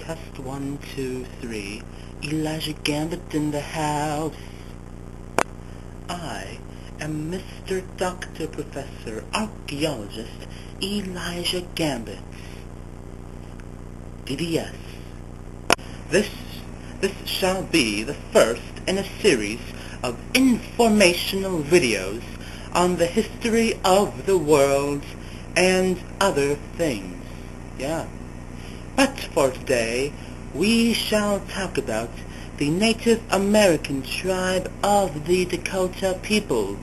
Test 1, 2, 3. Elijah Gambit in the house. I am Mr. Dr. Professor Archaeologist Elijah Gambit. DDS. This shall be the first in a series of informational videos on the history of the world and other things. Yeah. But for today, we shall talk about the Native American tribe of the Dakota people.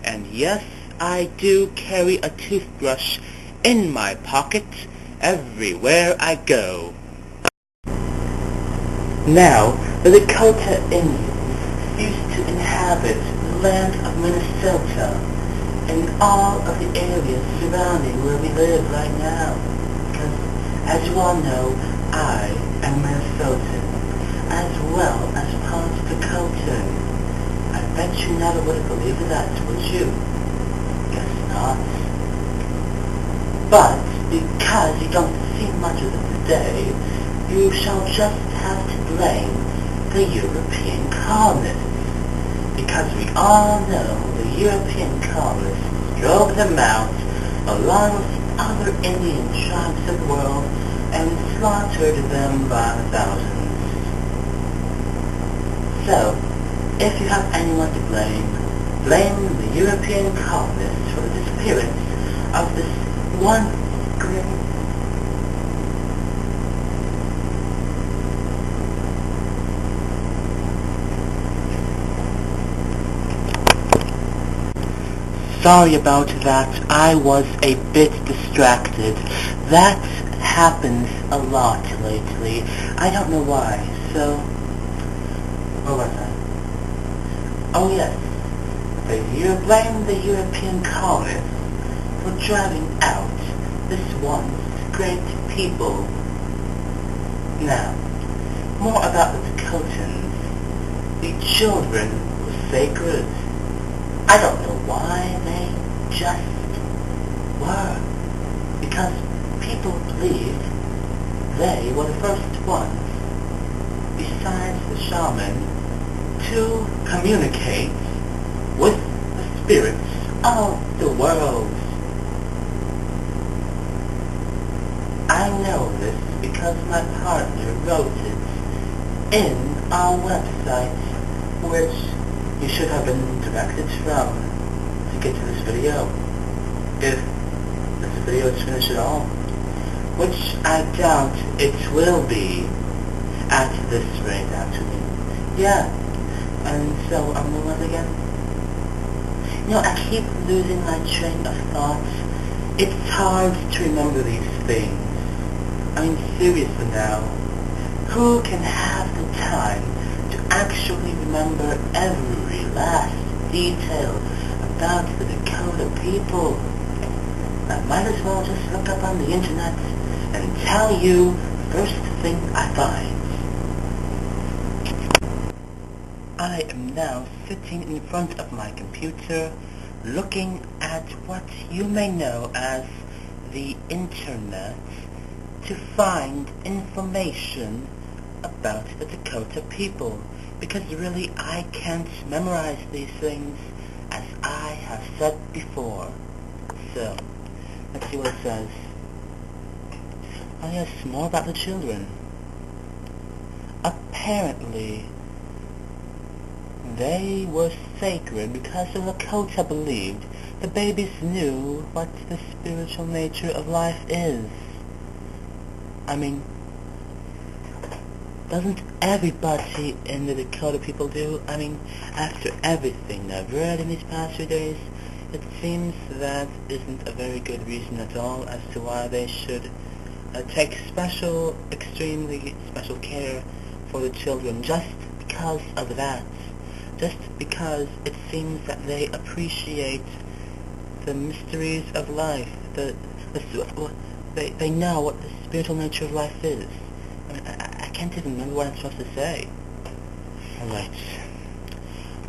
And yes, I do carry a toothbrush in my pocket everywhere I go. Now, the Dakota Indians used to inhabit the land of Minnesota and all of the areas surrounding where we live right now. Because, as you all know, I am Minnesotan, as well as part Dakotan. I bet you never would have believed that, would you? Guess not. But, because you don't see much of it today, you shall just have to blame the European colonists. Because we all know the European colonists drove them out along with the other Indian tribes of the world and slaughtered them by the thousands. So, if you have anyone to blame the European colonists for the disappearance of this one great Sorry about that, I was a bit distracted. That happens a lot lately. I don't know why, so... Where was I? Oh yes, blame the European colonists for driving out this once great people. Now, more about the Dakotans. The children were sacred. I don't know why they just were. Because people believed they were the first ones, besides the shaman, to communicate with the spirits of the world. I know this because my partner wrote it in our website, which you should have been directed from to get to this video, if this video is finished at all, which I doubt it will be at this rate, actually. Yeah, and so I'm the one again. You know, I keep losing my train of thoughts. It's hard to remember these things. I mean, seriously now, who can have the time to actually remember every last detail about the Dakota people? I might as well just look up on the internet and tell you the first thing I find. I am now sitting in front of my computer looking at what you may know as the internet to find information about the Dakota people, because really I can't memorize these things, as I have said before. So, let's see what it says. Oh yes, more about the children. Apparently, they were sacred because the Lakota believed the babies knew what the spiritual nature of life is. I mean, doesn't everybody in the Dakota people do? I mean, after everything I've read in these past few days, it seems that isn't a very good reason at all as to why they should take extremely special care for the children, just because of that. Just because it seems that they appreciate the mysteries of life, they know what the spiritual nature of life is. I mean, I can't even remember what I'm supposed to say. Alright.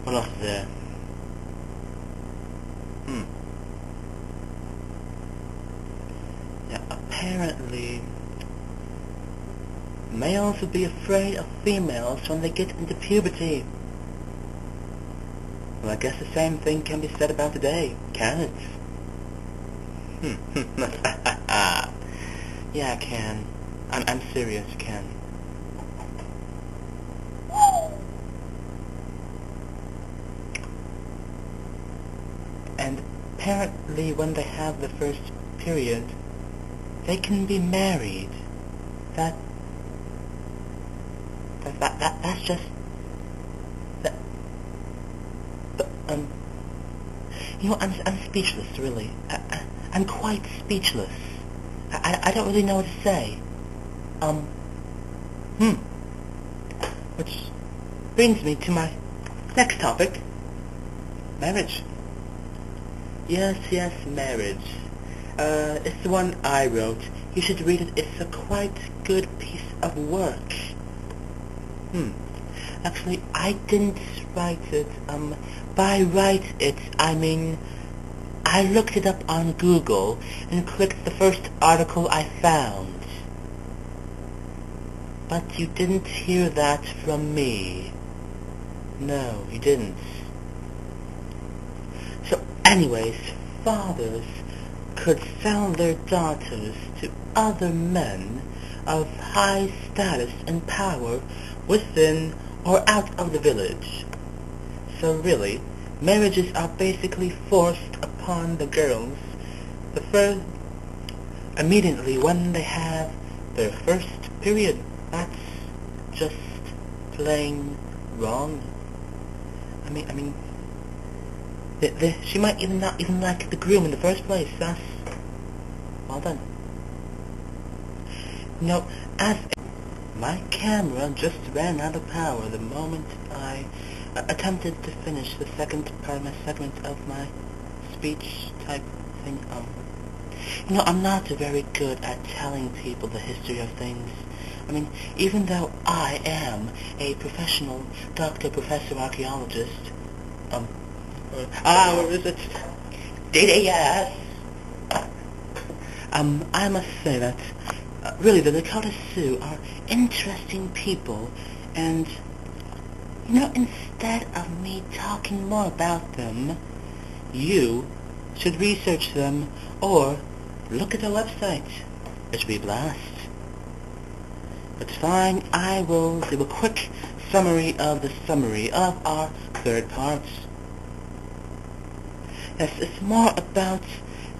What else is there? Yeah, apparently Males would be afraid of females when they get into puberty. Well, I guess the same thing can be said about today, can it? Yeah, I can. I'm serious, Ken. And apparently when they have the first period, they can be married. That's just... You know, I'm speechless, really. I'm quite speechless. I don't really know what to say. Which brings me to my next topic. Marriage. Yes, marriage. It's the one I wrote. You should read it. It's a quite good piece of work. Actually, I didn't write it. By write it, I mean, I looked it up on Google and clicked the first article I found. But you didn't hear that from me. No, you didn't. So anyways, fathers could sell their daughters to other men of high status and power within or out of the village. So really, marriages are basically forced upon the girls immediately when they have their first period. That's just plain wrong. I mean, she might even not even like the groom in the first place. That's well done. No, my camera just ran out of power the moment I attempted to finish the second part of my segment of my speech type thing. You know, I'm not very good at telling people the history of things. I mean, even though I am a professional doctor, professor, archaeologist, what is it? DDS! I must say that, really, the Dakota Sioux are interesting people, and, you know, instead of me talking more about them, you should research them, or look at their website. It should be a blast. But fine, I will do a quick summary of our third part. Yes, it's more about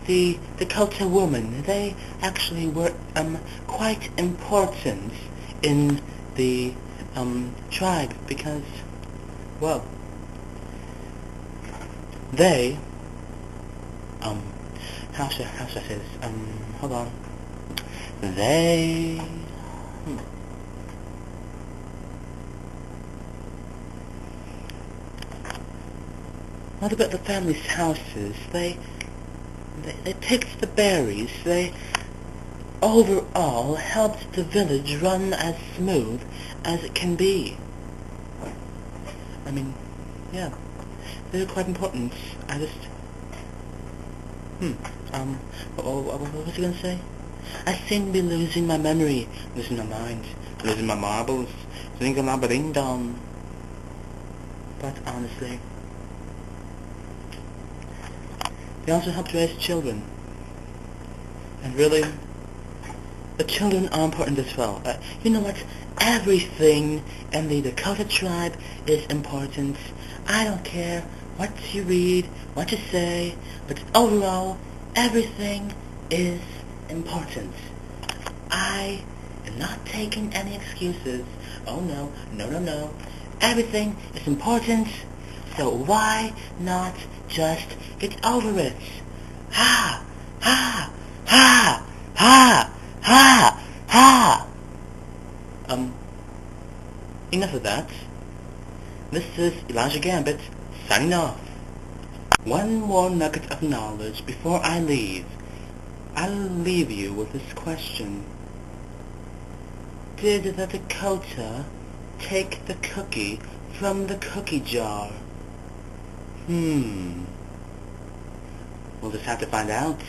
the Dakota women. They actually were quite important in the tribe because, well, they how should I say this? Hold on. They What about the family's houses? They picked the berries. They overall helped the village run as smooth as it can be. I mean, yeah, they're quite important. I just, what was I gonna say? I seem to be losing my memory, losing my mind, losing my marbles, thinking about ding dong. But honestly, they also help to raise children. And really, the children are important as well. You know what? Everything in the Dakota tribe is important. I don't care what you read, what you say, but overall, everything is important. I am not taking any excuses. Oh no, no. Everything is important, so why not just get over it? Ha! Ha! Ha! Ha! Ha! Ha! Enough of that. This is Elijah Gambit, signing off. One more nugget of knowledge before I leave. I'll leave you with this question. Did the Dakota take the cookie from the cookie jar? We'll just have to find out.